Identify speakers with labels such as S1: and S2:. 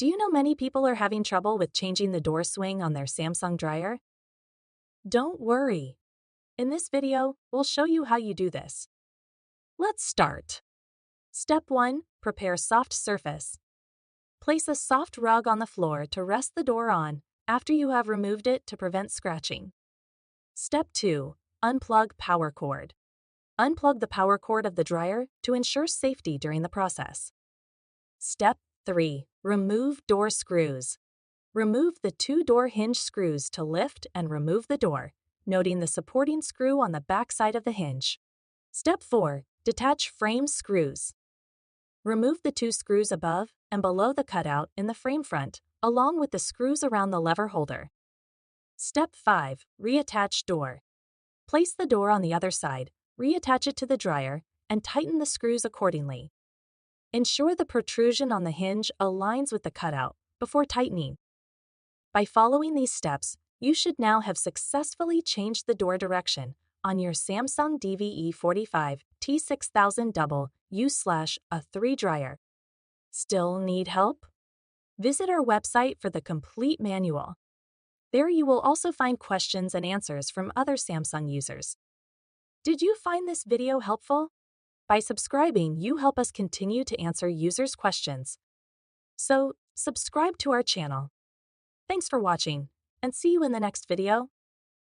S1: Do you know many people are having trouble with changing the door swing on their Samsung dryer? Don't worry. In this video, we'll show you how you do this. Let's start. Step 1. Prepare soft surface. Place a soft rug on the floor to rest the door on after you have removed it to prevent scratching. Step 2. Unplug power cord. Unplug the power cord of the dryer to ensure safety during the process. Step 3. Remove door screws. Remove the 2 door hinge screws to lift and remove the door, noting the supporting screw on the back side of the hinge. Step 4. Detach frame screws. Remove the 2 screws above and below the cutout in the frame front, along with the screws around the lever holder. Step 5. Reattach door. Place the door on the other side, reattach it to the dryer, and tighten the screws accordingly. Ensure the protrusion on the hinge aligns with the cutout before tightening. By following these steps, you should now have successfully changed the door direction on your Samsung DVE45T6000W U/A3 dryer. Still need help? Visit our website for the complete manual. There you will also find questions and answers from other Samsung users. Did you find this video helpful? By subscribing, you help us continue to answer users' questions. So, subscribe to our channel. Thanks for watching, and see you in the next video.